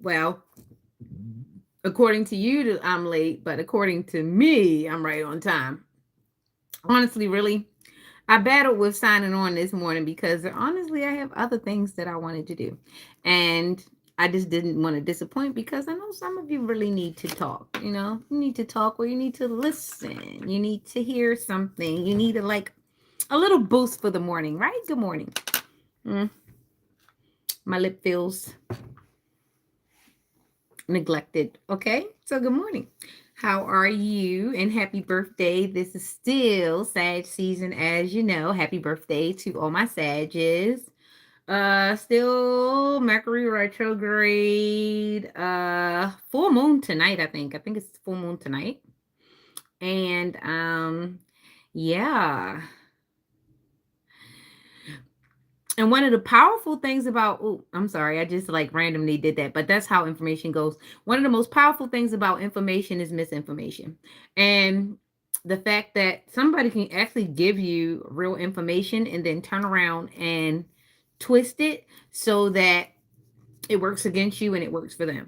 Well, according to you, I'm late, but according to me, I'm right on time. Honestly, really, I battled with signing on this morning because honestly, I have other things that I wanted to do. And I just didn't want to disappoint because I know some of you really need to talk. You need to talk or you need to listen. You need to hear something. You need to like a little boost for the morning, right? Good morning. Mm, my lip feels neglected. Okay, so good morning. How are you? And happy birthday. This is still Sag season, as you know. Happy birthday to all my Sages. Still Mercury retrograde. Full moon tonight, I think. I think it's full moon tonight. And yeah. And one of the powerful things about, oh, I'm sorry, I just like randomly did that, but that's how information goes. One of the most powerful things about information is misinformation. And the fact that somebody can actually give you real information and then turn around and twist it so that it works against you and it works for them.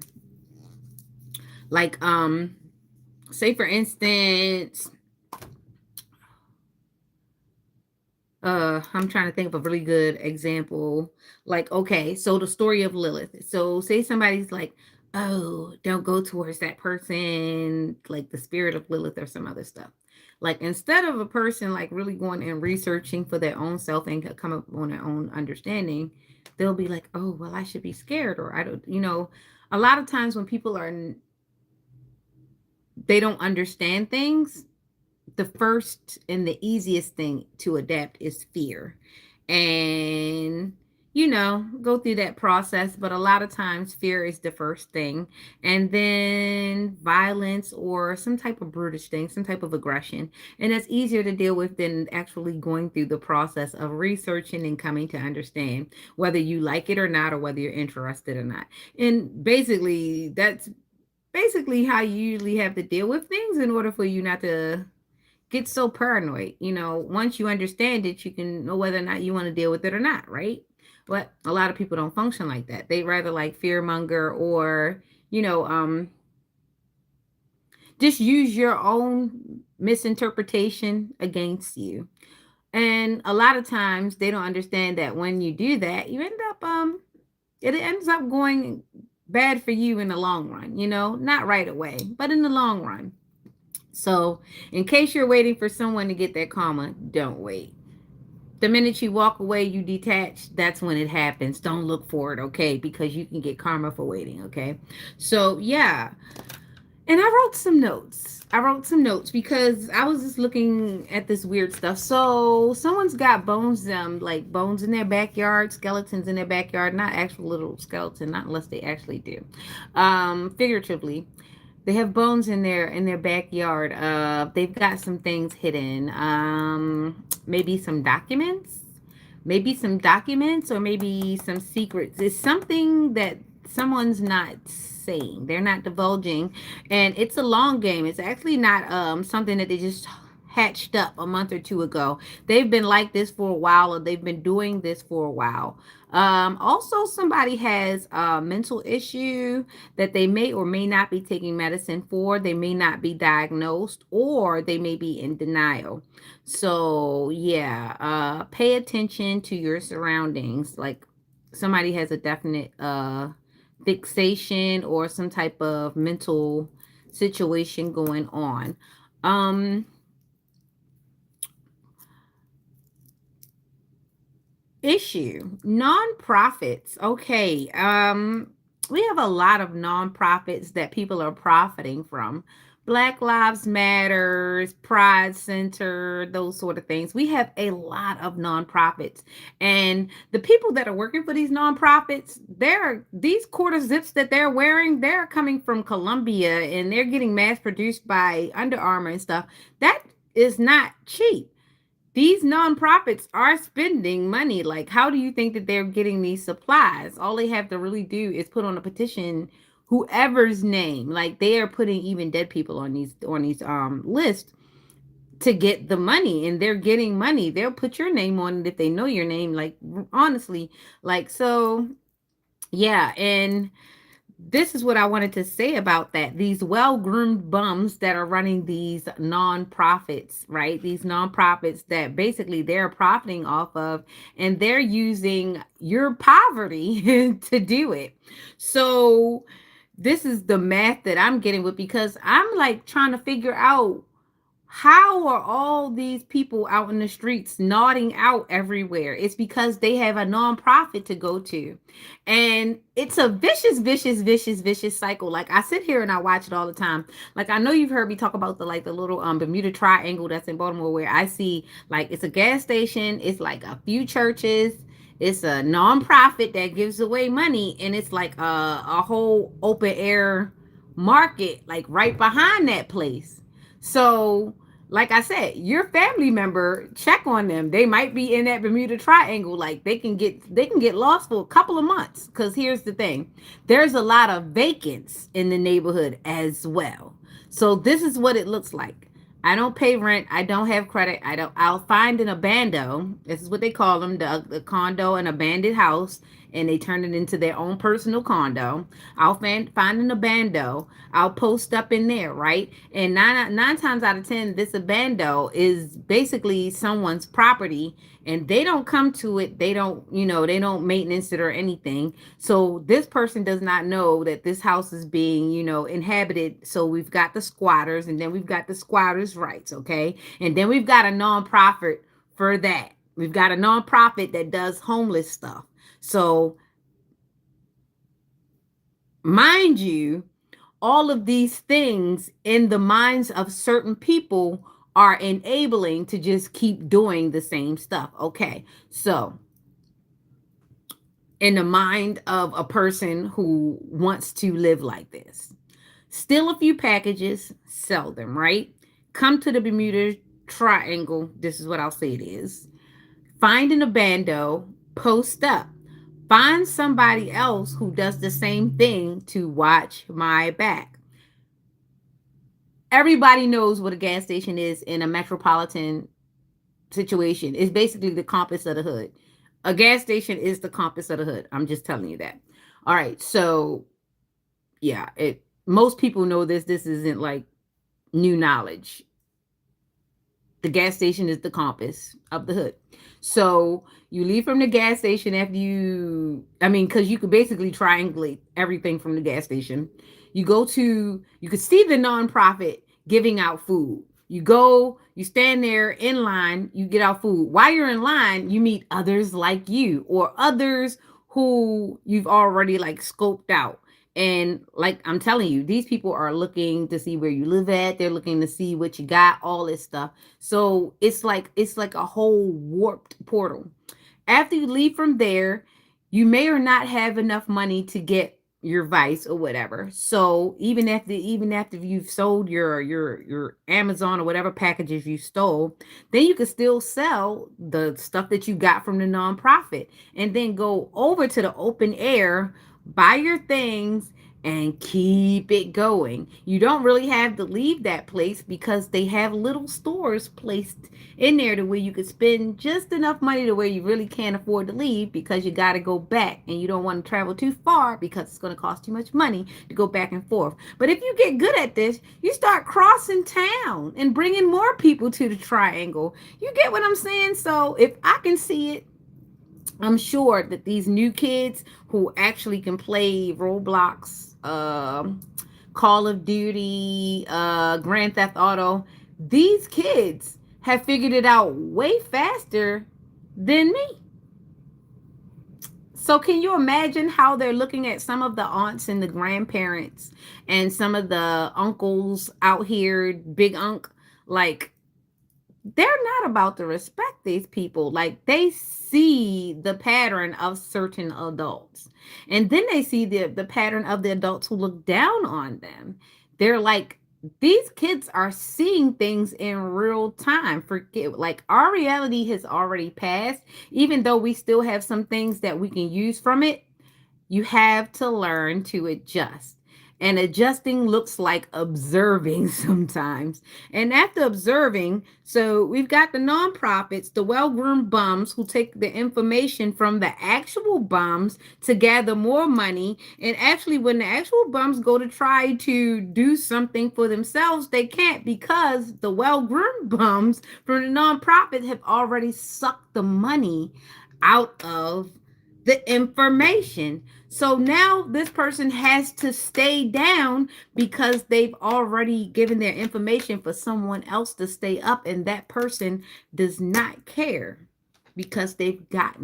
Like, say for instance, I'm trying to think of a really good example. Like, okay, so the story of Lilith. So say somebody's like, oh, don't go towards that person, like the spirit of Lilith or some other stuff. Like instead of a person like really going and researching for their own self and come up on their own understanding, they'll be like, oh, well, I should be scared, or I don't, a lot of times when people they don't understand things, the first and the easiest thing to adapt is fear. And, go through that process. But a lot of times, fear is the first thing. And then violence or some type of brutish thing, some type of aggression. And that's easier to deal with than actually going through the process of researching and coming to understand whether you like it or not, or whether you're interested or not. And basically, that's basically how you usually have to deal with things in order for you not to get so paranoid. Once you understand it, you can know whether or not you want to deal with it or not, right? But a lot of people don't function like that. They rather like fear monger or, just use your own misinterpretation against you. And a lot of times they don't understand that when you do that, you end up, it ends up going bad for you in the long run, not right away, but in the long run. So, in case you're waiting for someone to get that karma, don't wait. The minute you walk away, you detach, that's when it happens. Don't look for it, okay? Because you can get karma for waiting, okay? So, yeah. And I wrote some notes. I wrote some notes because I was just looking at this weird stuff. So, someone's got bones, like bones in their backyard, skeletons in their backyard, not actual little skeleton, not unless they actually do. Figuratively, they have bones in their backyard. They've got some things hidden. Maybe some documents, or maybe some secrets. It's something that someone's not saying. They're not divulging, and it's a long game. It's actually not something that they just hatched up a month or two ago. They've been like this for a while, or they've been doing this for a while. Also, somebody has a mental issue that they may or may not be taking medicine for. They may not be diagnosed, or they may be in denial. So, yeah, pay attention to your surroundings. Like somebody has a definite fixation or some type of mental situation going on. Um, Issue nonprofits. Okay. We have a lot of nonprofits that people are profiting from. Black Lives Matters, Pride Center, those sort of things. We have a lot of nonprofits, and the people that are working for these nonprofits, these quarter zips that they're wearing, they're coming from Colombia, and they're getting mass produced by Under Armour and stuff. That is not cheap. These nonprofits are spending money. Like, how do you think that they're getting these supplies? All they have to really do is put on a petition whoever's name. Like, they are putting even dead people on these lists to get the money, and they're getting money. They'll put your name on it if they know your name. Like, honestly, like, so yeah. And this is what I wanted to say about that. These well groomed bums that are running these nonprofits, right? These nonprofits that basically they're profiting off of, and they're using your poverty to do it. So, this is the math that I'm getting with, because I'm like trying to figure out, how are all these people out in the streets nodding out everywhere? It's because they have a nonprofit to go to. And it's a vicious cycle. Like, I sit here and I watch it all the time. Like, I know you've heard me talk about the little Bermuda Triangle that's in Baltimore, where I see, like, it's a gas station, it's like a few churches, it's a nonprofit that gives away money, and it's like a whole open air market, like right behind that place. So, like I said, your family member, check on them. They might be in that Bermuda Triangle. Like, they can get lost for a couple of months. Because here's the thing, there's a lot of vacants in the neighborhood as well. So this is what it looks like. I don't pay rent. I don't have credit. I don't. I'll find an abando. This is what they call them: the condo, an abandoned house, and they turn it into their own personal condo. I'll find an abando. I'll post up in there, right? And nine times out of ten, this abando is basically someone's property, and they don't come to it. They don't maintenance it or anything. So this person does not know that this house is being, inhabited. So we've got the squatters, and then we've got the squatters' rights, okay? And then we've got a nonprofit for that. We've got a nonprofit that does homeless stuff. So, mind you, all of these things in the minds of certain people are enabling to just keep doing the same stuff. Okay. So, in the mind of a person who wants to live like this, steal a few packages, sell them, right? Come to the Bermuda Triangle. This is what I'll say it is. Find an abando, post up. Find somebody else who does the same thing to watch my back. Everybody knows what a gas station is in a metropolitan situation. It's basically the compass of the hood. A gas station is the compass of the hood. I'm just telling you that. All right. So, yeah, most people know this. This isn't like new knowledge. The gas station is the compass of the hood. So you leave from the gas station after because you could basically triangulate everything from the gas station. You could see the nonprofit giving out food. You go, you stand there in line, you get out food. While you're in line, you meet others like you, or others who you've already like scoped out. And like I'm telling you, these people are looking to see where you live at. They're looking to see what you got, all this stuff. So it's like a whole warped portal. After you leave from there, you may or not have enough money to get your vice or whatever. So even after you've sold your Amazon or whatever packages you stole, then you can still sell the stuff that you got from the nonprofit, and then go over to the open air, buy your things, and keep it going. You don't really have to leave that place, because they have little stores placed in there to where you could spend just enough money to where you really can't afford to leave, because you got to go back, and you don't want to travel too far because it's going to cost too much money to go back and forth. But if you get good at this, you start crossing town and bringing more people to the triangle. You get what I'm saying? So if I can see it, I'm sure that these new kids who actually can play Roblox, Call of Duty, Grand Theft Auto, these kids have figured it out way faster than me. So can you imagine how they're looking at some of the aunts and the grandparents and some of the uncles out here, big unk, like, they're not about to respect these people. Like, they see the pattern of certain adults, and then they see the pattern of the adults who look down on them. They're like, these kids are seeing things in real time. Forget, like, our reality has already passed. Even though we still have some things that we can use from it, you have to learn to adjust. And adjusting looks like observing sometimes. And after observing, so we've got the nonprofits, the well groomed bums who take the information from the actual bums to gather more money. And actually, when the actual bums go to try to do something for themselves, they can't because the well groomed bums from the nonprofit have already sucked the money out of the information. So now this person has to stay down because they've already given their information for someone else to stay up, and that person does not care because they got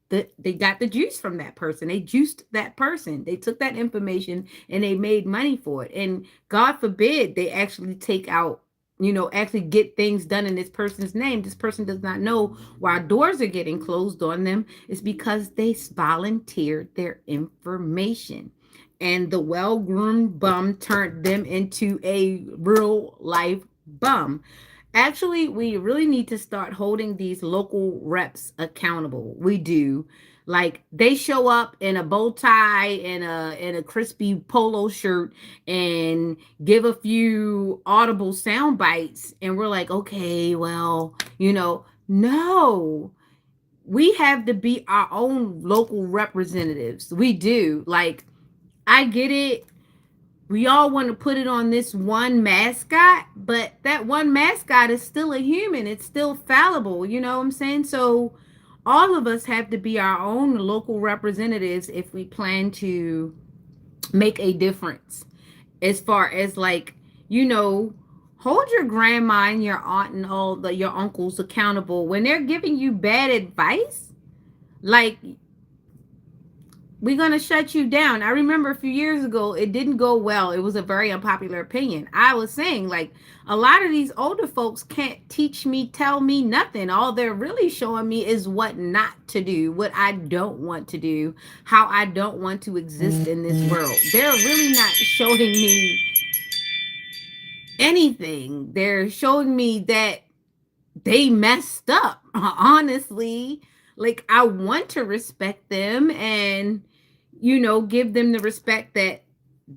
the juice from that person. They juiced that person. They took that information and they made money for it. And God forbid they actually take out, actually get things done in this person's name. This person does not know why doors are getting closed on them. It's because they volunteered their information. And the well groomed bum turned them into a real life bum. Actually, we really need to start holding these local reps accountable. We do. Like they show up in a bow tie and a crispy polo shirt and give a few audible sound bites, and we're like, okay, well, no. We have to be our own local representatives. We do. Like, I get it, we all want to put it on this one mascot, but that one mascot is still a human. It's still fallible. You know what I'm saying? So all of us have to be our own local representatives if we plan to make a difference. As far as like, hold your grandma and your aunt and your uncles accountable when they're giving you bad advice. Like, we're going to shut you down. I remember a few years ago, it didn't go well. It was a very unpopular opinion. I was saying, like, a lot of these older folks can't teach me, tell me nothing. All they're really showing me is what not to do, what I don't want to do, how I don't want to exist in this world. They're really not showing me anything. They're showing me that they messed up, honestly. Like, I want to respect them and give them the respect that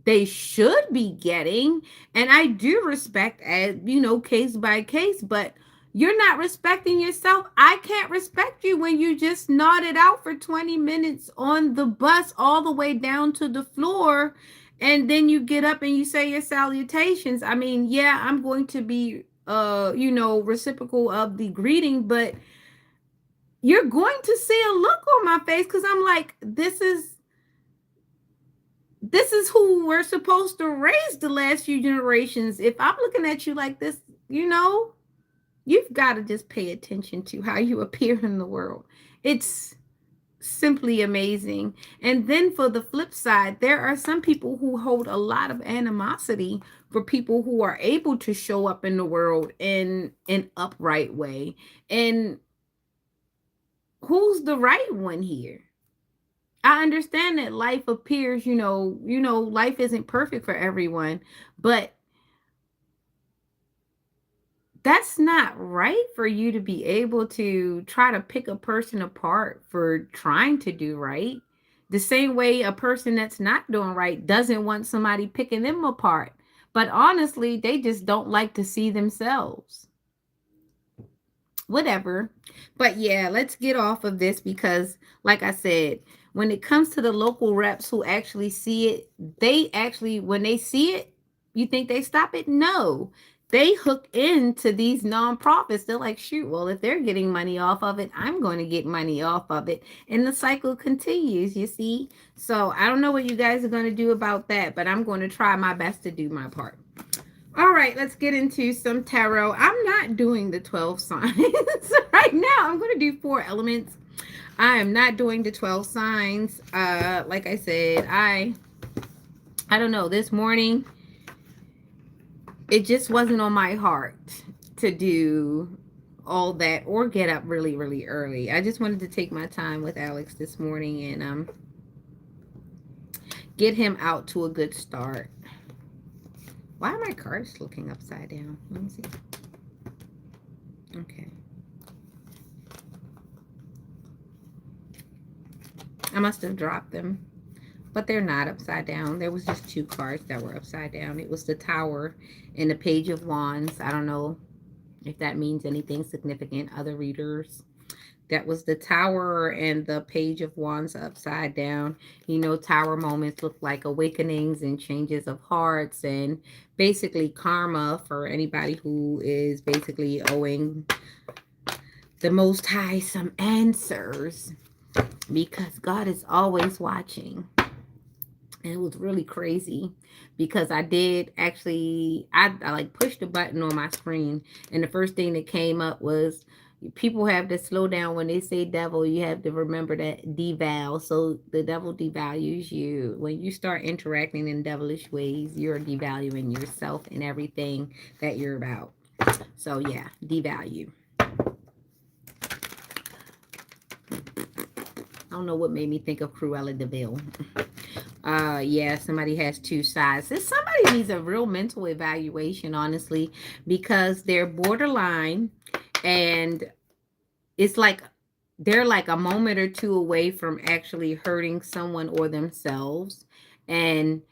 they should be getting. And I do respect as, case by case, but you're not respecting yourself. I can't respect you when you just nodded out for 20 minutes on the bus all the way down to the floor. And then you get up and you say your salutations. I mean, yeah, I'm going to be, reciprocal of the greeting, but you're going to see a look on my face because I'm like, this is who we're supposed to raise the last few generations. If I'm looking at you like this, you've got to just pay attention to how you appear in the world. It's simply amazing. And then for the flip side, there are some people who hold a lot of animosity for people who are able to show up in the world in an upright way. And who's the right one here? I understand that life appears, life isn't perfect for everyone, but that's not right for you to be able to try to pick a person apart for trying to do right. The same way a person that's not doing right doesn't want somebody picking them apart. But honestly, they just don't like to see themselves. Whatever. But yeah, let's get off of this because, like I said, when it comes to the local reps who actually see it, when they see it, you think they stop it? No. They hook into these nonprofits. They're like, shoot, well, if they're getting money off of it, I'm going to get money off of it. And the cycle continues, you see? So I don't know what you guys are going to do about that, but I'm going to try my best to do my part. All right, let's get into some tarot. I'm not doing the 12 signs right now. I'm going to do 4 elements. I am not doing the 12 signs. Like I said, I don't know. This morning, it just wasn't on my heart to do all that or get up really, really early. I just wanted to take my time with Alex this morning and get him out to a good start. Why are my cards looking upside down? Let me see. Okay. I must have dropped them. but they're not upside down. There was just two cards that were upside down. It was the Tower and the Page of Wands. I don't know if that means anything significant, other readers. That was the Tower and the Page of Wands upside down. You know, Tower moments look like awakenings and changes of hearts and basically karma for anybody who is basically owing the Most High some answers, because God is always watching. And it was really crazy because I did actually, I like pushed a button on my screen, and the first thing that came up was people have to slow down when they say devil. You have to remember that deval. So the devil devalues you. When you start interacting in devilish ways, you're devaluing yourself and everything that you're about. So yeah, devalue. I don't know what made me think of Cruella de Vil. Yeah, somebody has two sides. This somebody needs a real mental evaluation, honestly, because they're borderline, and it's like they're like a moment or two away from actually hurting someone or themselves. And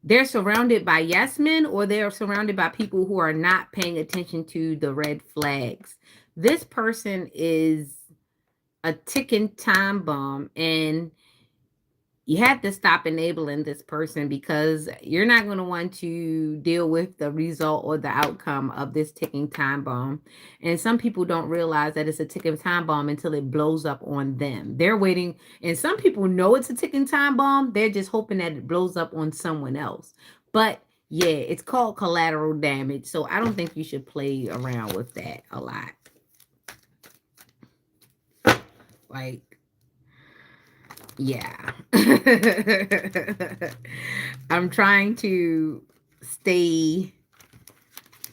they're surrounded by yes men, or they're surrounded by people who are not paying attention to the red flags. This person is a ticking time bomb, and you have to stop enabling this person, because you're not going to want to deal with the result or the outcome of this ticking time bomb. And some people don't realize that it's a ticking time bomb until it blows up on them. They're waiting, and some people know it's a ticking time bomb. They're just hoping that it blows up on someone else. But yeah, it's called collateral damage. So I don't think you should play around with that a lot. Like, yeah. I'm trying to stay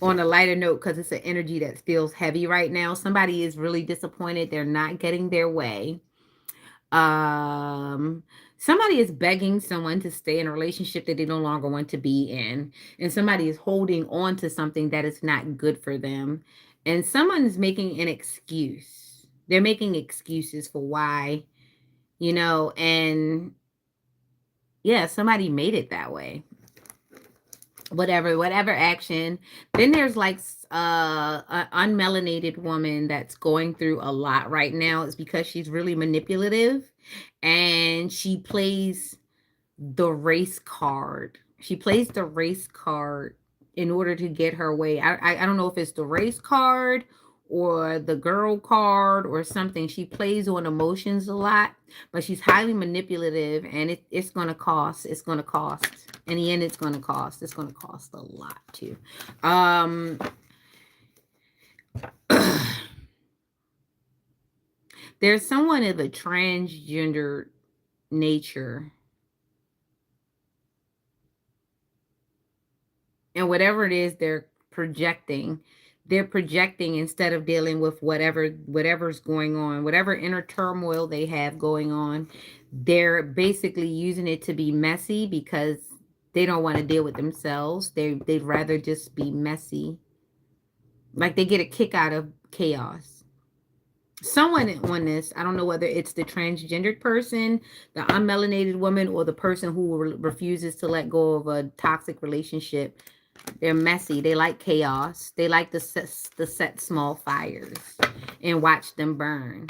on a lighter note because it's an energy that feels heavy right now. Somebody is really disappointed. They're not getting their way. Um, Somebody is begging someone to stay in a relationship that they no longer want to be in. And somebody is holding on to something that is not good for them. And someone is making an excuse. They're making excuses for why, and yeah, somebody made it that way. Whatever action. Then there's like an unmelanated woman that's going through a lot right now. It's because she's really manipulative, and she plays the race card. She plays the race card in order to get her way. I don't know if it's the race card or the girl card or something. She plays on emotions a lot, but she's highly manipulative, and it's going to cost. It's going to cost. In the end, it's going to cost. It's going to cost a lot too. There's someone of a transgender nature, and whatever it is they're projecting instead of dealing with whatever's going on, whatever inner turmoil they have going on. They're basically using it to be messy because they don't want to deal with themselves. They'd rather just be messy. Like they get a kick out of chaos. Someone on this, I don't know whether it's the transgendered person, the unmelanated woman, or the person who refuses to let go of a toxic relationship. They're messy. They like chaos. They like to set small fires and watch them burn.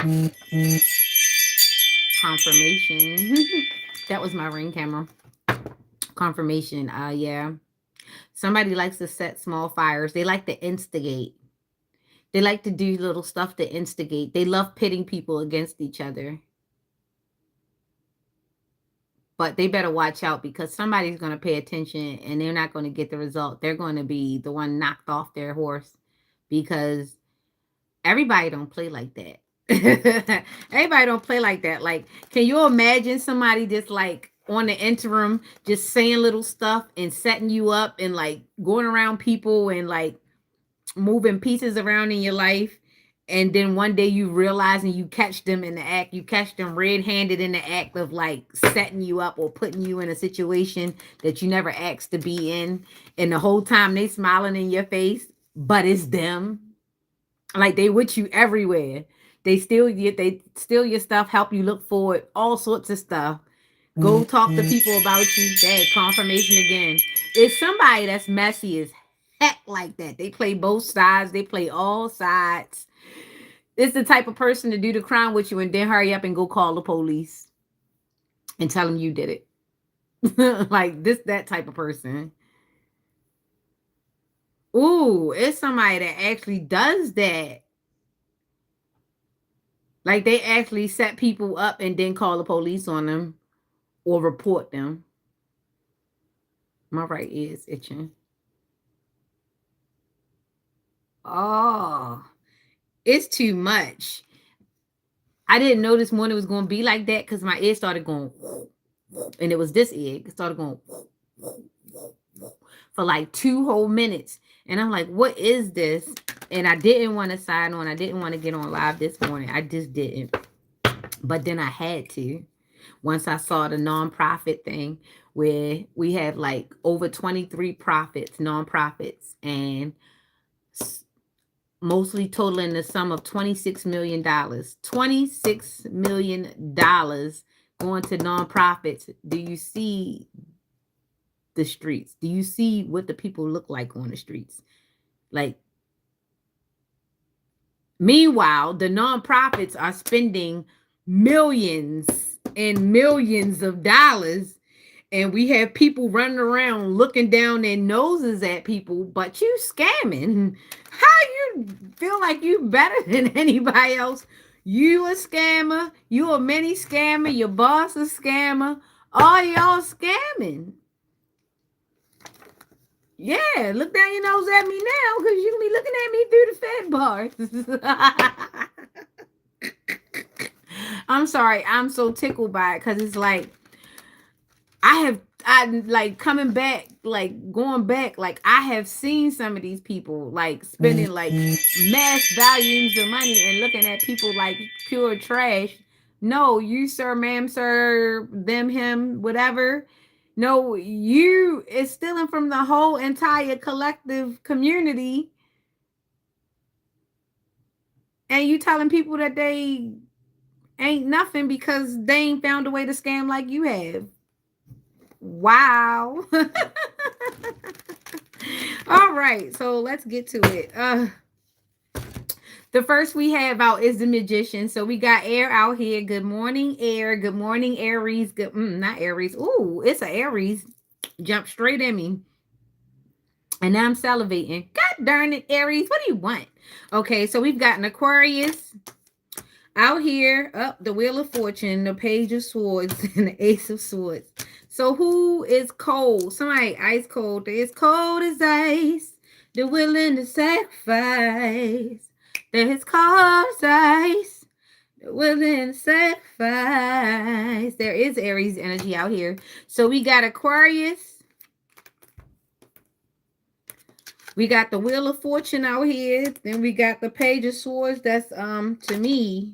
Confirmation. That was my ring camera. Confirmation. Yeah. Somebody likes to set small fires. They like to instigate. They like to do little stuff to instigate. They love pitting people against each other. But they better watch out, because somebody's going to pay attention and they're not going to get the result. They're going to be the one knocked off their horse, because everybody don't play like that. Everybody don't play like that. Like, can you imagine somebody just like on the interim, just saying little stuff and setting you up and like going around people and like moving pieces around in your life, and then one day you realize and you catch them in the act, you catch them red-handed in the act of like setting you up or putting you in a situation that you never asked to be in, and the whole time they smiling in your face, but it's them. Like they with you everywhere. They steal your stuff, help you look forward, all sorts of stuff. Go talk to people about you. That confirmation again. It's somebody that's messy as heck like that. They play both sides. They play all sides. It's the type of person to do the crime with you and then hurry up and go call the police and tell them you did it. Like this, that type of person. Ooh, it's somebody that actually does that. Like they actually set people up and then call the police on them or report them. My right ear is itching. Oh, it's too much. I didn't know this morning was going to be like that because my ear started going, and it was this ear. It started going for like 2 whole minutes. And I'm like, what is this? And I didn't want to sign on. I didn't want to get on live this morning. I just didn't. But then I had to. Once I saw the nonprofit thing where we have like over 23 nonprofits, and mostly totaling the sum of $26 million. $26 million going to nonprofits. Do you see the streets? Do you see what the people look like on the streets? Like, meanwhile, the nonprofits are spending millions and millions of dollars, and we have people running around looking down their noses at people, but you scamming. How you feel like you better than anybody else? You a scammer, you a mini scammer, your boss a scammer, all y'all scamming. Yeah, look down your nose at me now because you can be looking at me through the fed bars. I'm sorry, I'm so tickled by it because it's like I like coming back, like going back, like I have seen some of these people like spending like mass volumes of money and looking at people like pure trash. No, you, sir, ma'am, sir, them, him, whatever. No, you is stealing from the whole entire collective community, and you telling people that they ain't nothing because they ain't found a way to scam like you have. Wow. All right, so let's get to it. The first we have out is the magician. So we got Air out here. Good morning, Air. Good morning, Aries. Good, not Aries. Ooh, it's a Aries. Jump straight in me. And now I'm salivating. God darn it, Aries. What do you want? Okay, so we've got an Aquarius out here. Up the Wheel of Fortune, the Page of Swords, and the Ace of Swords. So who is cold? Somebody ice cold. They're as cold as ice. They're willing to sacrifice. They're as cold as ice. They're willing to sacrifice. There is Aries energy out here. So we got Aquarius. We got the Wheel of Fortune out here. Then we got the Page of Swords. That's to me.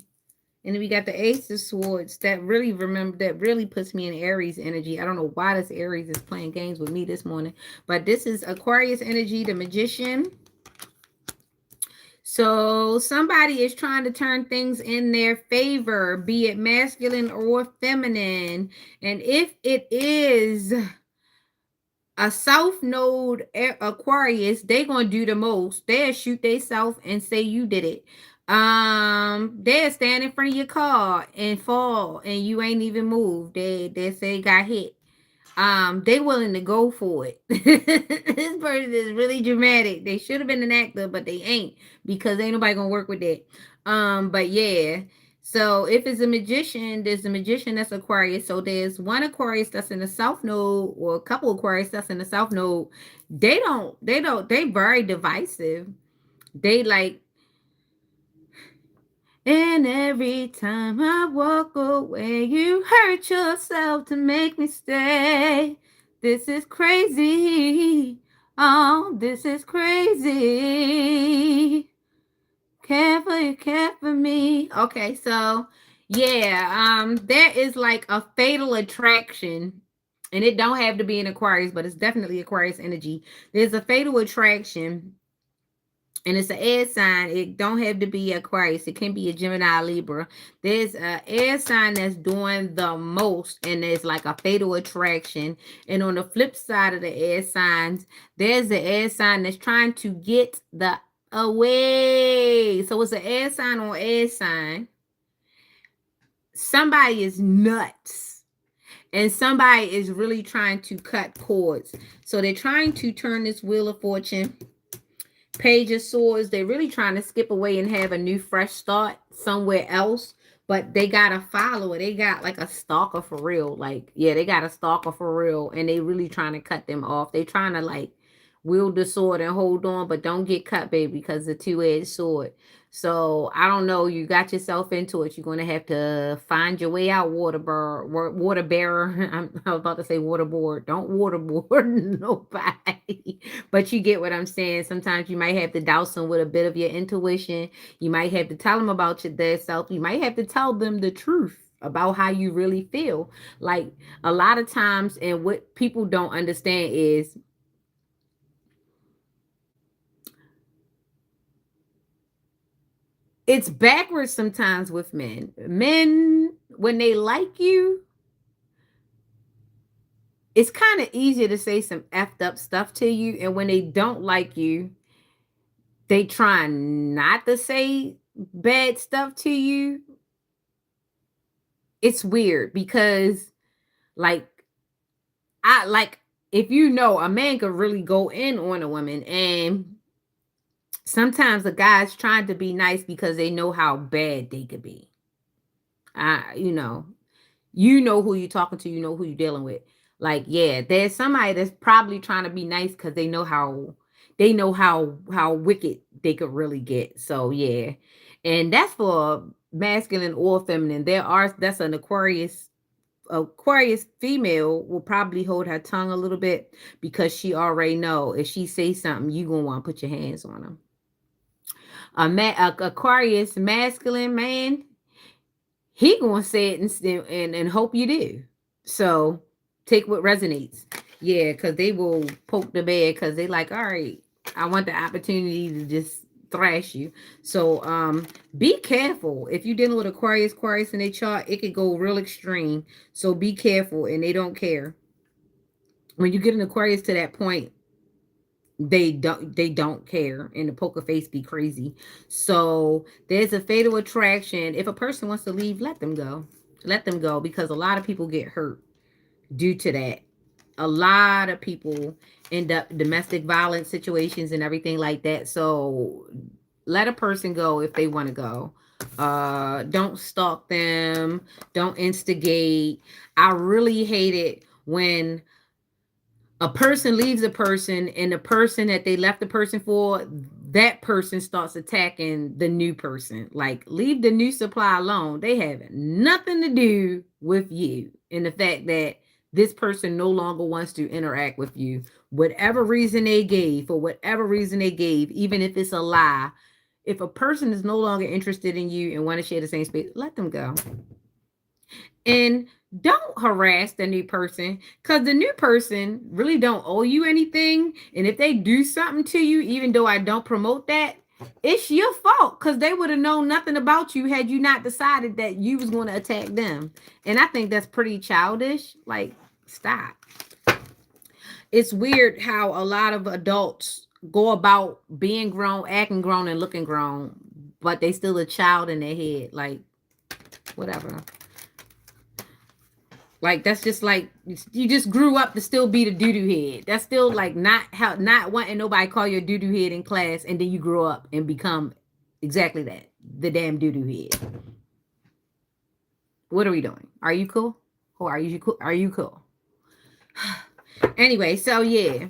And then we got the Ace of Swords. That really puts me in Aries energy. I don't know why this Aries is playing games with me this morning. But this is Aquarius energy, the Magician. So somebody is trying to turn things in their favor, be it masculine or feminine. And if it is a South Node Aquarius, they gonna do the most. They'll shoot themselves and say you did it. They'll stand in front of your car and fall, and you ain't even moved. They say got hit. They willing to go for it. This person is really dramatic. They should have been an actor, but they ain't because ain't nobody gonna work with that. But yeah. So if it's a magician, there's a magician that's Aquarius. So there's one Aquarius that's in the South Node, or a couple Aquarius that's in the South Node. They very divisive. They like, and every time I walk away, you hurt yourself to make me stay. This is crazy. Oh, this is crazy. Care for me. Okay, so yeah, there is like a fatal attraction, and it don't have to be an Aquarius, but it's definitely Aquarius energy. There's a fatal attraction, And it's an air sign. It don't have to be Aquarius. It can be a Gemini, Libra. There's an air sign that's doing the most, and there's like a fatal attraction. And on the flip side of the air signs, there's the air sign that's trying to get the away. So it's an air sign on air sign. Somebody is nuts. And somebody is really trying to cut cords. So they're trying to turn this Wheel of Fortune, Page of Swords. They're really trying to skip away and have a new fresh start somewhere else. But they got a follower. They got like a stalker for real. Like, yeah, they got a stalker for real. And they really trying to cut them off. They trying to like wield the sword and hold on, but don't get cut, baby, because it's a two-edged sword. So I don't know. You got yourself into it. You're going to have to find your way out, water bearer. I was about to say waterboard. Don't waterboard nobody. But you get what I'm saying. Sometimes you might have to douse them with a bit of your intuition. You might have to tell them about your dead self. You might have to tell them the truth about how you really feel. Like a lot of times, and what people don't understand is it's backwards sometimes with men. Men, when they like you, it's kind of easier to say some effed up stuff to you. And when they don't like you, they try not to say bad stuff to you. It's weird because, like, if you know, a man could really go in on a woman, and sometimes the guy's trying to be nice because they know how bad they could be. You know who you're talking to, you know who you're dealing with. Like, yeah, there's somebody that's probably trying to be nice because they know how wicked they could really get. So yeah. And that's for masculine or feminine. That's an Aquarius female will probably hold her tongue a little bit because she already know if she say something, you gonna want to put your hands on them. A Aquarius masculine man, he gonna say it and hope you do. So take what resonates. Yeah, because they will poke the bear because they like, all right, I want the opportunity to just thrash you. So be careful. If you're dealing with Aquarius in a chart, it could go real extreme. So be careful, and they don't care. When you get an Aquarius to that point, they don't care, and the poker face be crazy. So there's a fatal attraction. If a person wants to leave, let them go because a lot of people get hurt due to that. A lot of people end up domestic violence situations and everything like that. So let a person go if they want to go. Don't stalk them, don't instigate. I really hate it when a person leaves a person and the person that they left the person for, that person starts attacking the new person. Like, leave the new supply alone. They have nothing to do with you. And the fact that this person no longer wants to interact with you, whatever reason they gave, for whatever reason they gave, even if it's a lie, if a person is no longer interested in you and want to share the same space, let them go. And don't harass the new person, because the new person really don't owe you anything. And if they do something to you, even though I don't promote that, it's your fault, because they would have known nothing about you had you not decided that you was going to attack them. And I think that's pretty childish. Like, stop. It's weird how a lot of adults go about being grown, acting grown, and looking grown, but they still a child in their head. Like, whatever. Like, that's just like you just grew up to still be the doo-doo head. That's still like not wanting nobody call you a doo-doo head in class, and then you grow up and become exactly that, the damn doo-doo head. What are we doing? Are you cool? Or are you cool? Are you cool? Anyway, so yeah.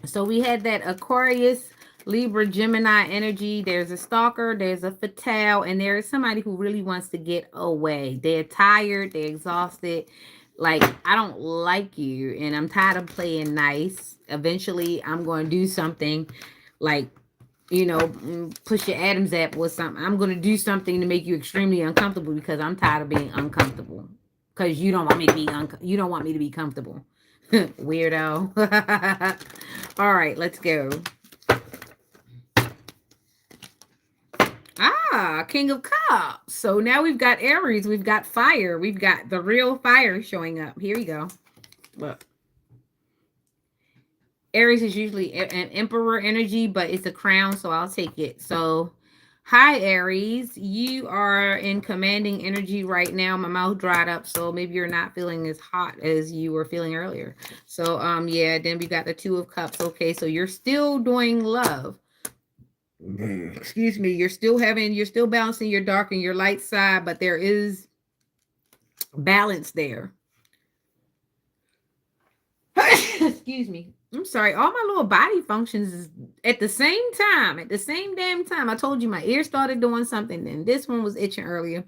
So we had that Aquarius, Libra, Gemini energy. There's a stalker, there's a fatale, and there is somebody who really wants to get away. They're tired, they're exhausted. Like, I don't like you, and I'm tired of playing nice. Eventually, I'm going to do something like, push your Adam's apple or something. I'm going to do something to make you extremely uncomfortable because I'm tired of being uncomfortable. Because you don't want me to be you don't want me to be comfortable. Weirdo. All right, let's go. King of Cups. So now we've got Aries. We've got fire. We've got the real fire showing up. Here we go. Look. Aries is usually an emperor energy, but it's a crown, so I'll take it. So, hi, Aries. You are in commanding energy right now. My mouth dried up, so maybe you're not feeling as hot as you were feeling earlier. So, yeah, then we got the Two of Cups. Okay, so you're still doing love. Excuse me. You're still balancing your dark and your light side, but there is balance there. Excuse me. I'm sorry. All my little body functions is at the same time. At the same damn time. I told you my ear started doing something. Then this one was itching earlier.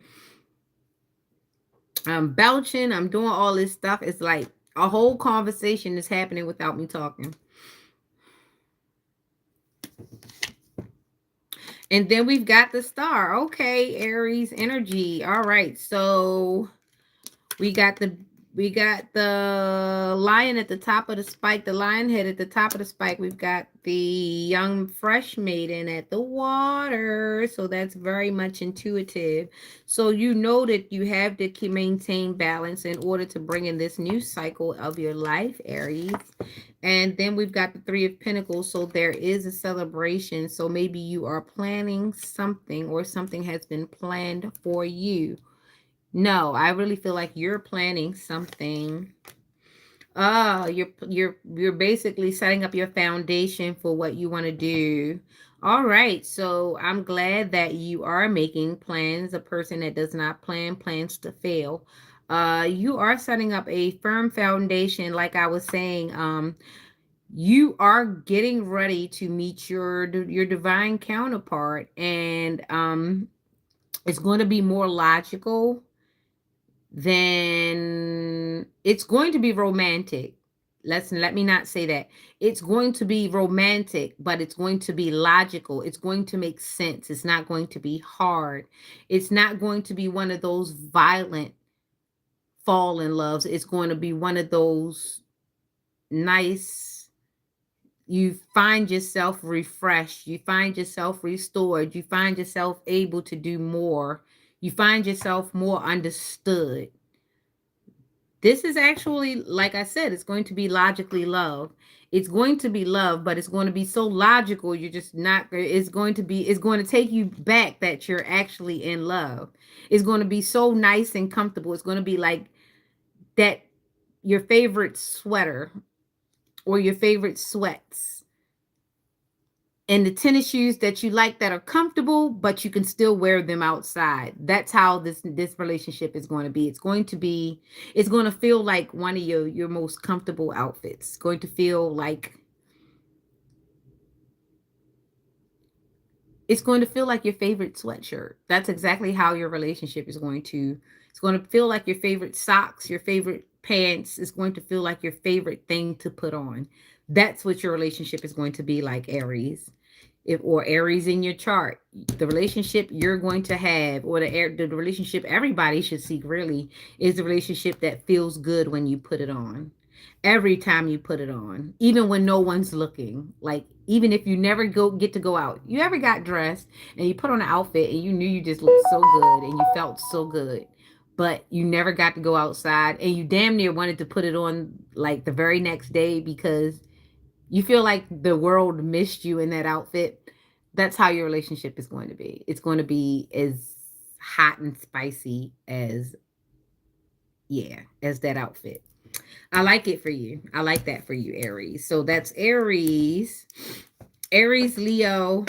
I'm belching. I'm doing all this stuff. It's like a whole conversation is happening without me talking. And then we've got the star. Okay, Aries energy. All right. So we got the lion at the top of the spike, the lion head at the top of the spike. We've got the young fresh maiden at the water. So that's very much intuitive. So you know that you have to maintain balance in order to bring in this new cycle of your life, Aries. And then we've got the Three of Pentacles. So there is a celebration. So maybe you are planning something or something has been planned for you. No, I really feel like you're planning something. You're basically setting up your foundation for what you want to do. All right, so I'm glad that you are making plans. A person that does not plan plans to fail. You are setting up a firm foundation, like I was saying. You are getting ready to meet your divine counterpart, and it's going to be more logical, then it's going to be romantic. Let me not say that. It's going to be romantic, but it's going to be logical. It's going to make sense. It's not going to be hard. It's not going to be one of those violent fall in loves. It's going to be one of those nice, you find yourself refreshed, you find yourself restored, you find yourself able to do more, you find yourself more understood. This is actually, like I said, it's going to be logically love. It's going to be love, but it's going to be so logical. You're just not, it's going to take you back that you're actually in love. It's going to be so nice and comfortable. It's going to be like that, your favorite sweater or your favorite sweats and the tennis shoes that you like that are comfortable, but you can still wear them outside. That's how this relationship is going to be. It's going to feel like one of your most comfortable outfits. It's going to feel like your favorite sweatshirt. That's exactly how your relationship is going to. It's going to feel like your favorite socks, your favorite pants. It's going to feel like your favorite thing to put on. That's what your relationship is going to be like, Aries. If or Aries in your chart, the relationship you're going to have, or the relationship everybody should seek, really, is the relationship that feels good when you put it on. Every time you put it on, even when no one's looking, like even if you never get to go out, you ever got dressed and you put on an outfit and you knew you just looked so good and you felt so good, but you never got to go outside and you damn near wanted to put it on like the very next day because you feel like the world missed you in that outfit. That's how your relationship is going to be. It's going to be as hot and spicy as, yeah, as that outfit. I like it for you. I like that for you, Aries. So that's Aries. Aries, Leo.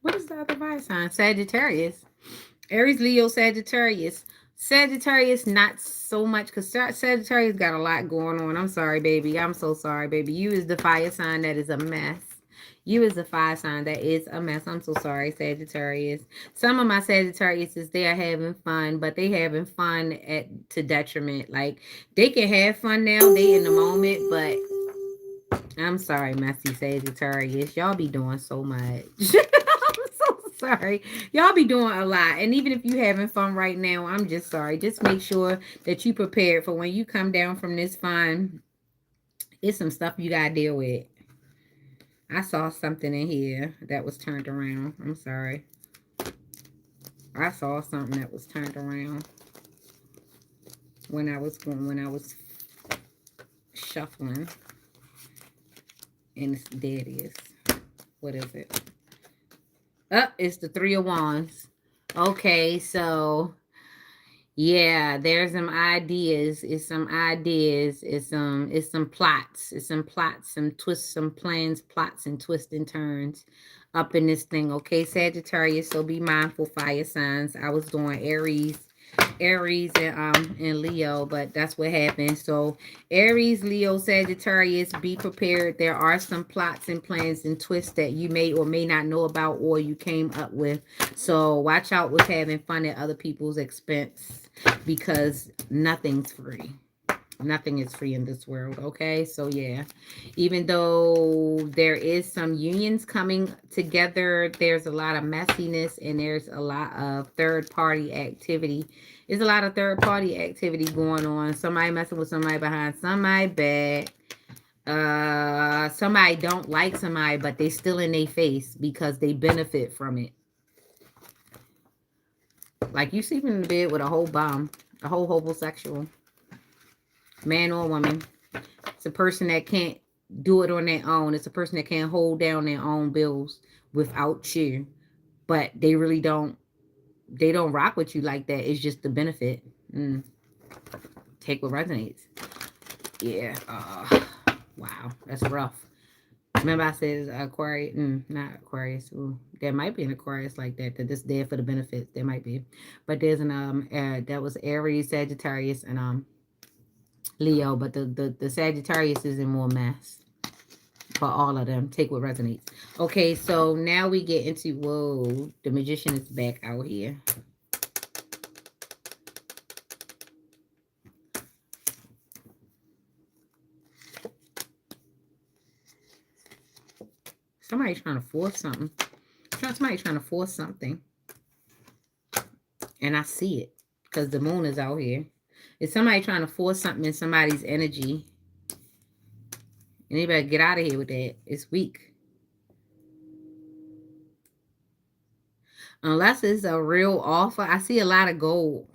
What is the other fire sign? Sagittarius. Aries, Leo, Sagittarius. Sagittarius, not so much, because Sagittarius got a lot going on. I'm sorry, baby. I'm so sorry, baby. You is the fire sign that is a mess. You is the fire sign that is a mess. I'm so sorry, Sagittarius. Some of my Sagittarius is they are having fun, but they having fun to detriment. Like, they can have fun now, they in the moment, but I'm sorry, messy Sagittarius. Y'all be doing so much. I'm so sorry. Y'all be doing a lot. And even if you having fun right now, I'm just sorry. Just make sure that you prepared for when you come down from this fun. It's some stuff you gotta deal with. I saw something in here that was turned around. I'm sorry. I saw something that was turned around when I was shuffling. And there it is. What is it? Oh, it's the Three of Wands. Okay, so yeah, there's some ideas. It's some ideas. It's some plots. It's some plots, some twists, some plans, plots and twists and turns up in this thing. Okay, Sagittarius. So be mindful, fire signs. I was doing Aries and Leo, but that's what happened. So Aries, Leo, Sagittarius, be prepared. There are some plots and plans and twists that you may or may not know about or you came up with. So watch out with having fun at other people's expense because nothing's free. Nothing is free in this world, okay? So yeah, even though there is some unions coming together, there's a lot of messiness and there's a lot of third-party activity. There's a lot of third-party activity going on. Somebody messing with somebody behind somebody back. Somebody don't like somebody, but they still in their face because they benefit from it. Like you sleeping in the bed with a whole bomb, a whole homosexual. Man or woman. It's a person that can't do it on their own. It's a person that can't hold down their own bills without you. But they really don't, they don't rock with you like that. It's just the benefit. Take what resonates. Yeah. Wow. That's rough. Remember I said Aquarius? Not Aquarius. Ooh, there might be an Aquarius like that. That just there for the benefits. There might be. But there's an that was Aries, Sagittarius, and Leo, but the Sagittarius is in more mess for all of them. Take what resonates. Okay, so now we get into, whoa, the Magician is back out here. Somebody's trying to force something. Somebody's trying to force something. And I see it because the moon is out here. Is somebody trying to force something in somebody's energy? And they better get out of here with that. It's weak. Unless it's a real offer. I see a lot of gold.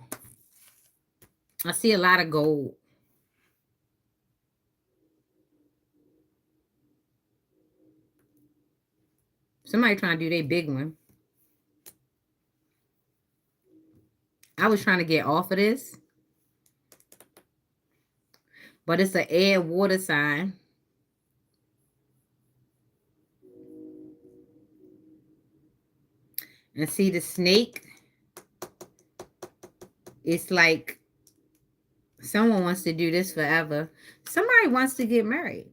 I see a lot of gold. Somebody trying to do their big one. I was trying to get off of this. But it's an air water sign. And see the snake? It's like someone wants to do this forever. Somebody wants to get married.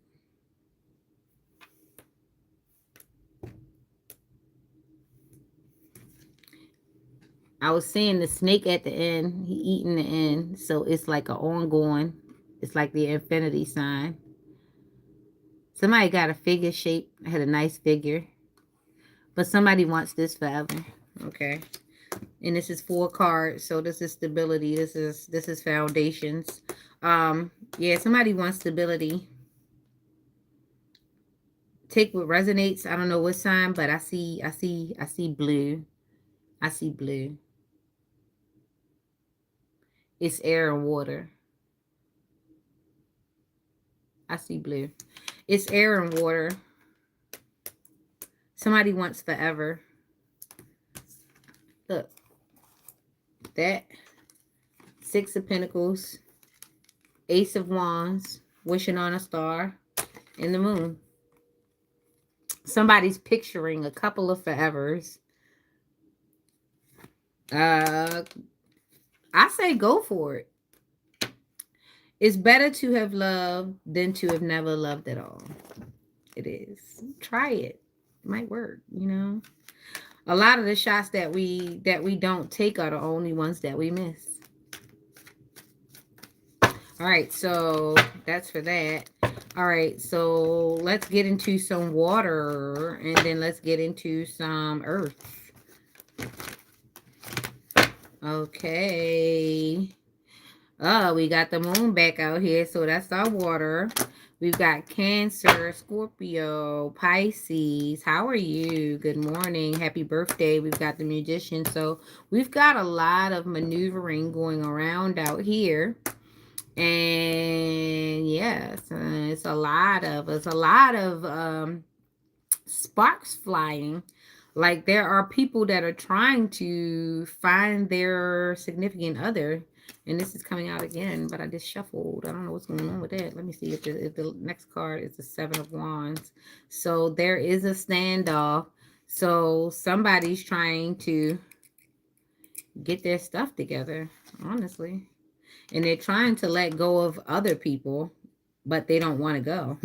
I was seeing the snake at the end. He eating the end. So it's like an ongoing. It's like the infinity sign. Somebody got a figure shape. Had a nice figure. But somebody wants this forever. Okay. And this is 4 cards. So this is stability. This is foundations. Yeah, somebody wants stability. Take what resonates. I don't know what sign, but I see blue. I see blue. It's air and water. I see blue. It's air and water. Somebody wants forever. Look. That. 6 of Pentacles. Ace of Wands. Wishing on a star. And the moon. Somebody's picturing a couple of forevers. I say go for it. It's better to have loved than to have never loved at all. It is. Try it. It might work, you know. A lot of the shots that we don't take are the only ones that we miss. All right, so that's for that. All right, so let's get into some water and then let's get into some earth. Okay. Oh, we got the moon back out here, so that's our water. We've got Cancer, Scorpio, Pisces. How are you? Good morning. Happy birthday. We've got the Magician. So we've got a lot of maneuvering going around out here. And yes, it's a lot of sparks flying. Like there are people that are trying to find their significant other, and this is coming out again. But I just shuffled. I don't know what's going on with that. Let me see if the next card is the Seven of Wands. So there is a standoff. So somebody's trying to get their stuff together. Honestly, and they're trying to let go of other people, but they don't want to go.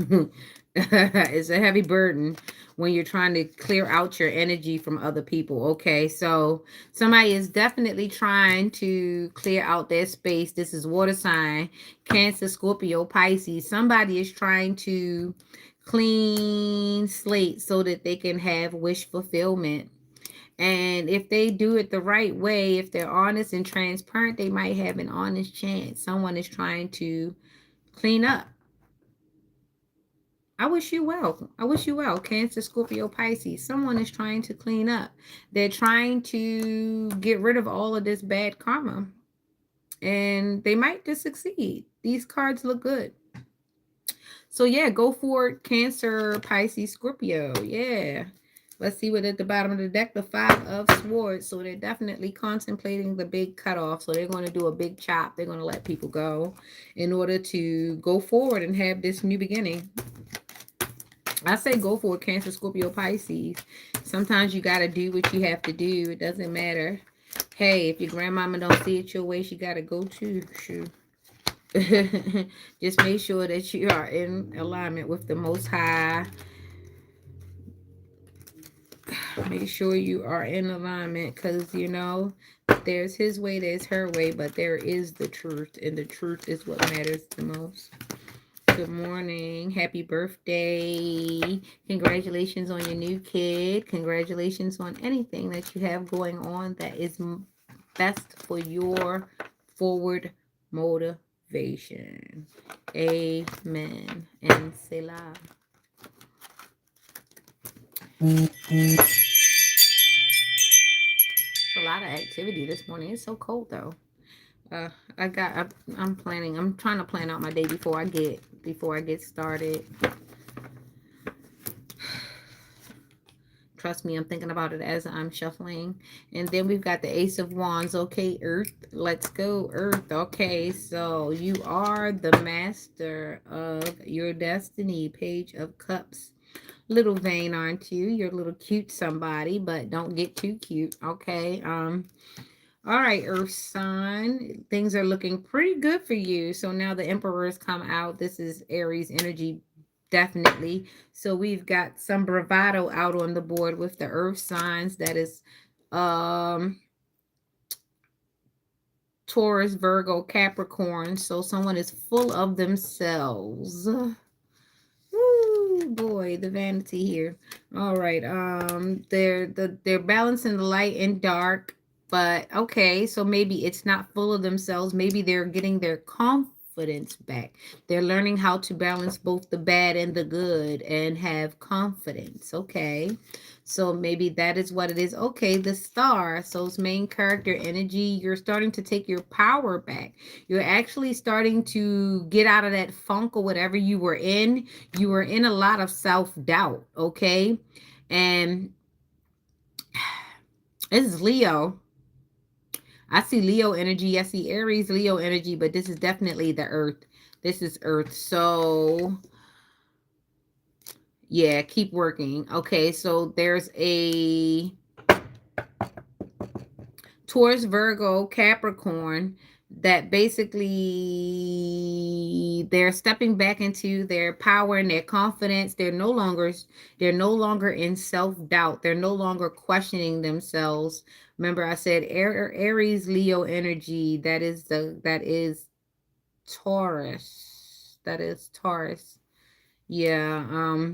It's a heavy burden when you're trying to clear out your energy from other people. Okay, so somebody is definitely trying to clear out their space. This is water sign, Cancer, Scorpio, Pisces. Somebody is trying to clean slate so that they can have wish fulfillment. And if they do it the right way, if they're honest and transparent, they might have an honest chance. Someone is trying to clean up. I wish you well. I wish you well. Cancer, Scorpio, Pisces. Someone is trying to clean up. They're trying to get rid of all of this bad karma. And they might just succeed. These cards look good. So yeah, go for it. Cancer, Pisces, Scorpio. Yeah. Let's see what at the bottom of the deck, the Five of Swords. So they're definitely contemplating the big cutoff. So they're going to do a big chop. They're going to let people go in order to go forward and have this new beginning. I say go for it, Cancer, Scorpio, Pisces. Sometimes you got to do what you have to do. It doesn't matter. Hey, if your grandmama don't see it your way, she got to go too. Shoot. Just make sure that you are in alignment with the Most High. Make sure you are in alignment, because you know there's his way, there's her way, but there is the truth, and the truth is what matters the most. Good morning. Happy birthday. Congratulations on your new kid. Congratulations on anything that you have going on that is best for your forward motivation. Amen. And Selah. It's a lot of activity this morning. It's so cold though. I'm planning. I'm trying to plan out my day before I get started. Trust me, I'm thinking about it as I'm shuffling. And then we've got the Ace of Wands. Okay, Earth. Let's go, Earth. Okay, so you are the master of your destiny. Page of Cups. Little vain, aren't you? You're a little cute somebody, but don't get too cute. Okay. All right, Earth sign. Things are looking pretty good for you. So now the Emperor's come out. This is Aries energy, definitely. So we've got some bravado out on the board with the Earth signs. That is Taurus, Virgo, Capricorn. So someone is full of themselves. Woo, boy, the vanity here. All right. They're balancing the light and dark. But okay, so maybe it's not full of themselves. Maybe they're getting their confidence back. They're learning how to balance both the bad and the good and have confidence. Okay. So maybe that is what it is. Okay, the Star. So it's main character energy. You're starting to take your power back. You're actually starting to get out of that funk or whatever you were in. You were in a lot of self-doubt. Okay. And this is Leo. I see Leo energy. I see Aries, Leo energy, but this is definitely the Earth. This is Earth. So, yeah, keep working. Okay, so there's a Taurus, Virgo, Capricorn that basically they're stepping back into their power and their confidence. They're no longer in self-doubt. They're no longer questioning themselves. Remember I said Aries, Leo energy. That is Taurus. That is Taurus. Yeah,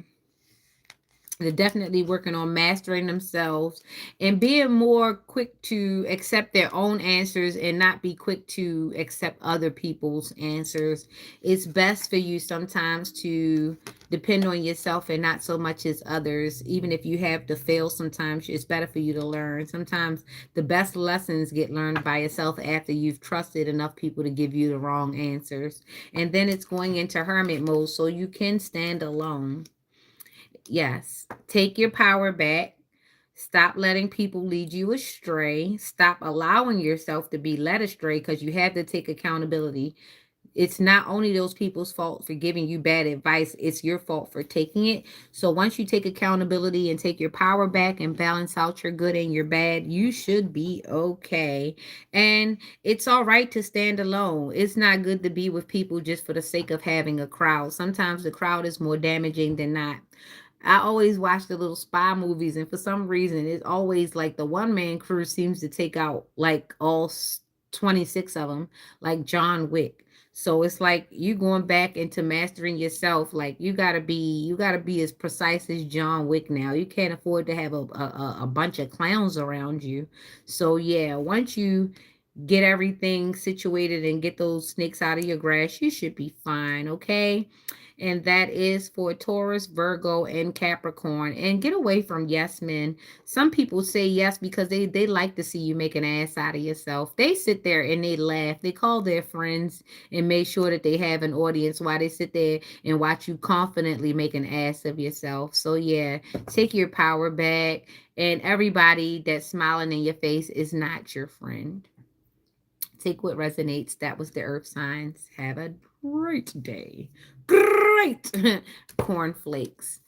They're definitely working on mastering themselves and being more quick to accept their own answers and not be quick to accept other people's answers. It's best for you sometimes to depend on yourself and not so much as others. Even if you have to fail sometimes, it's better for you to learn. Sometimes the best lessons get learned by yourself after you've trusted enough people to give you the wrong answers. And then it's going into hermit mode so you can stand alone. Yes. Take your power back. Stop letting people lead you astray. Stop allowing yourself to be led astray because you have to take accountability. It's not only those people's fault for giving you bad advice, it's your fault for taking it. So once you take accountability and take your power back and balance out your good and your bad, you should be okay. And it's all right to stand alone. It's not good to be with people just for the sake of having a crowd. Sometimes the crowd is more damaging than not. I always watch the little spy movies, and for some reason, it's always like the one man crew seems to take out like 26 of them, like John Wick. So it's like you going back into mastering yourself. Like you gotta be as precise as John Wick now. You can't afford to have a bunch of clowns around you. So yeah, once you get everything situated and get those snakes out of your grass, you should be fine, okay? And that is for Taurus, Virgo, and Capricorn. And get away from yes men. Some people say yes because they like to see you make an ass out of yourself. They sit there and they laugh. They call their friends and make sure that they have an audience while they sit there and watch you confidently make an ass of yourself. So yeah, take your power back. And everybody that's smiling in your face is not your friend. Take what resonates. That was the earth signs. Have a great day. Great cornflakes.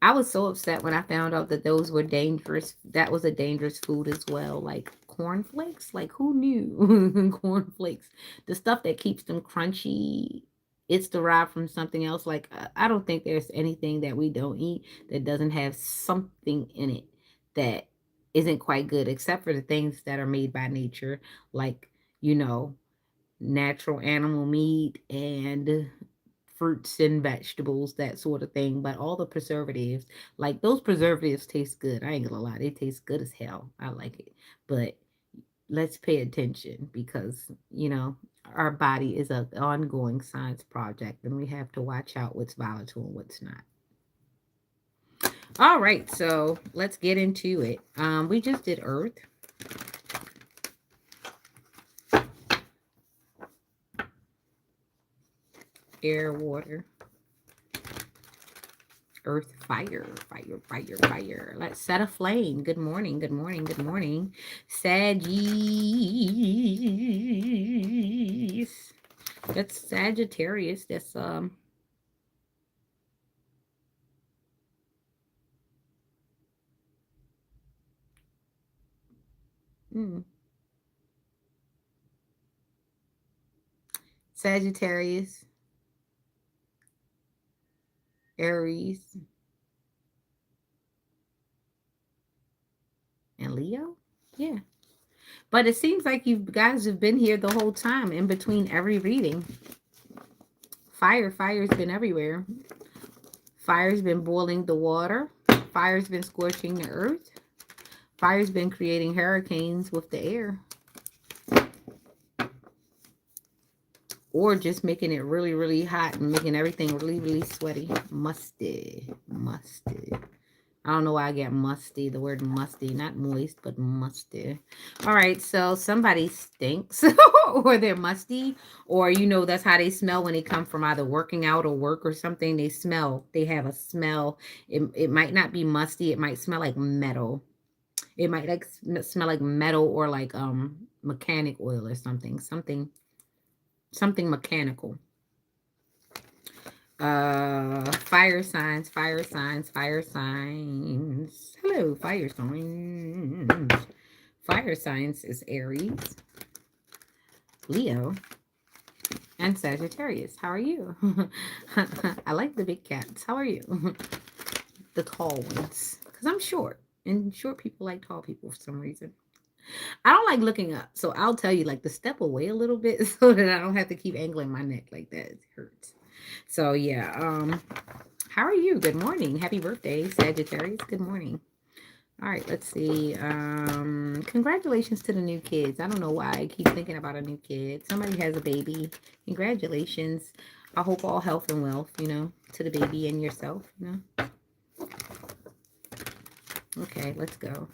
I was so upset when I found out that those were dangerous. That was a dangerous food as well. Like cornflakes. Like who knew? Cornflakes. The stuff that keeps them crunchy. It's derived from something else. Like I don't think there's anything that we don't eat that doesn't have something in it that isn't quite good, except for the things that are made by nature, like you know, natural animal meat and fruits and vegetables, that sort of thing. But all the preservatives, like those preservatives taste good. I ain't gonna lie, they taste good as hell. I like it. But let's pay attention because, our body is an ongoing science project and we have to watch out what's volatile and what's not. All right, so let's get into it. We just did Earth, air, water, earth, fire, fire, fire, fire. Let's set a flame. Good morning, good morning, good morning. Sagittarius. That's Sagittarius. That's mm, Sagittarius, Aries, and Leo. Yeah. But it seems like you guys have been here the whole time in between every reading. Fire's been everywhere. Fire's been boiling the water. Fire's been scorching the earth. Fire's been creating hurricanes with the air. Or just making it really, really hot and making everything really, really sweaty. Musty. Musty. I don't know why I get musty. The word musty. Not moist, but musty. All right, so somebody stinks. Or they're musty. Or, that's how they smell when they come from either working out or work or something. They smell. They have a smell. It might not be musty. It might smell like metal. It might like smell like metal or like mechanic oil or something. Something mechanical. Fire signs, fire signs, fire signs. Hello, fire signs. Fire signs is Aries, Leo, and Sagittarius. How are you? I like the big cats. How are you? The tall ones. Because I'm short. And short people like tall people for some reason. I don't like looking up. So I'll tell you, like, to step away a little bit so that I don't have to keep angling my neck like that. It hurts. So, yeah. How are you? Good morning. Happy birthday, Sagittarius. Good morning. All right, let's see. Congratulations to the new kids. I don't know why I keep thinking about a new kid. Somebody has a baby. Congratulations. I hope all health and wealth, to the baby and yourself. Okay, let's go.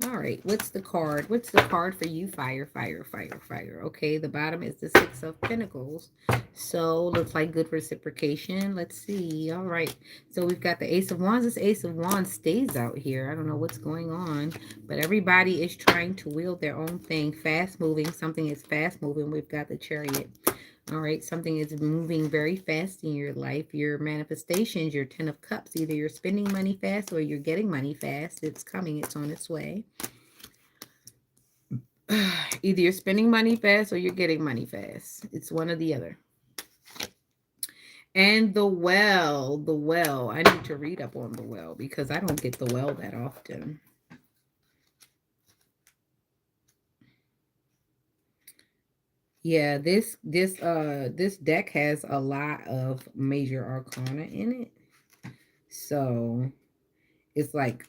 All right, what's the card? What's the card for you? Fire, fire, fire, fire. Okay, the bottom is the Six of Pentacles. So, looks like good reciprocation. Let's see. All right, so we've got the Ace of Wands. This Ace of Wands stays out here. I don't know what's going on, but everybody is trying to wield their own thing. Fast moving. Something is fast moving. We've got the Chariot. All right, something is moving very fast in your life. Your manifestations, your 10 of Cups, either you're spending money fast or you're getting money fast. It's coming, it's on its way. Either you're spending money fast or you're getting money fast. It's one or the other. And the well. I need to read up on the well because I don't get the well that often. Yeah, this deck has a lot of major arcana in it. So it's like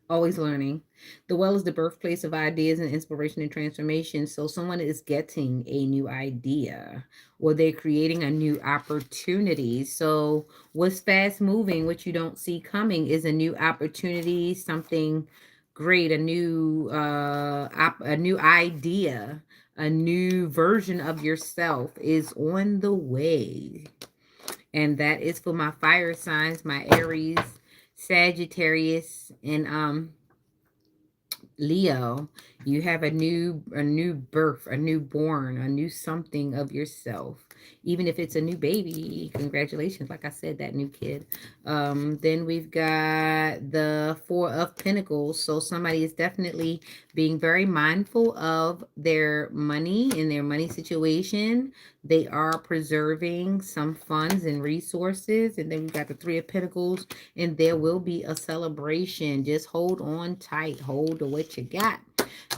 always learning. The well is the birthplace of ideas and inspiration and transformation. So someone is getting a new idea or they're creating a new opportunity. So what's fast moving, what you don't see coming is a new opportunity, something great, a new idea, a new version of yourself is on the way. And that is for my fire signs, my Aries, Sagittarius, and Leo. You have a new birth, a newborn, a new something of yourself. Even if it's a new baby, congratulations. Like I said, that new kid. Then we've got the Four of Pentacles. So somebody is definitely being very mindful of their money and their money situation. They are preserving some funds and resources. And then we've got the Three of Pentacles, and there will be a celebration. Just hold on tight. Hold to what you got.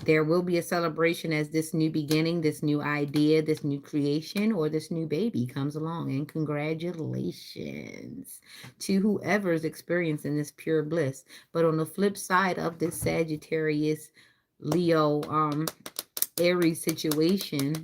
There will be a celebration as this new beginning, this new idea, this new creation, or this new baby comes along. And congratulations to whoever's experiencing this pure bliss. But on the flip side of this Sagittarius, Leo, Aries situation,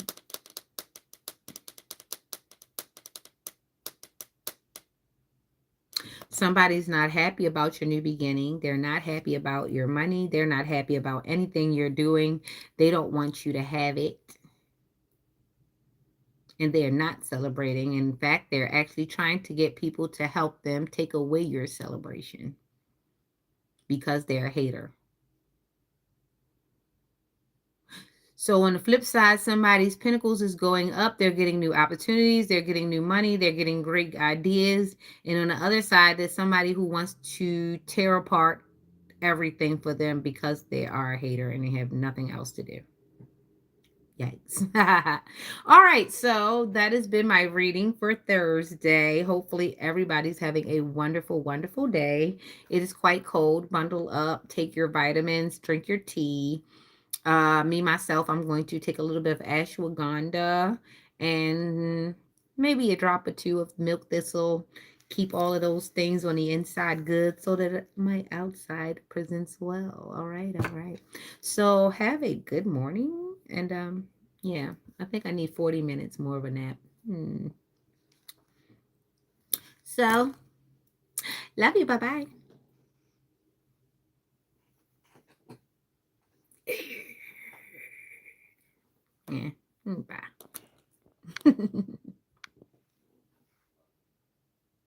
somebody's not happy about your new beginning. They're not happy about your money. They're not happy about anything you're doing. They don't want you to have it. And they're not celebrating. In fact, they're actually trying to get people to help them take away your celebration because they're a hater. So on the flip side, somebody's pentacles is going up. They're getting new opportunities. They're getting new money. They're getting great ideas. And on the other side, there's somebody who wants to tear apart everything for them because they are a hater and they have nothing else to do. Yikes. All right, so that has been my reading for Thursday. Hopefully everybody's having a wonderful, wonderful day. It is quite cold. Bundle up, take your vitamins, drink your tea. Me, myself, I'm going to take a little bit of ashwagandha and maybe a drop or two of milk thistle. Keep all of those things on the inside good so that my outside presents well. All right, all right. So have a good morning. And yeah, I think I need 40 minutes more of a nap. So, love you. Bye-bye. Yeah. Bye.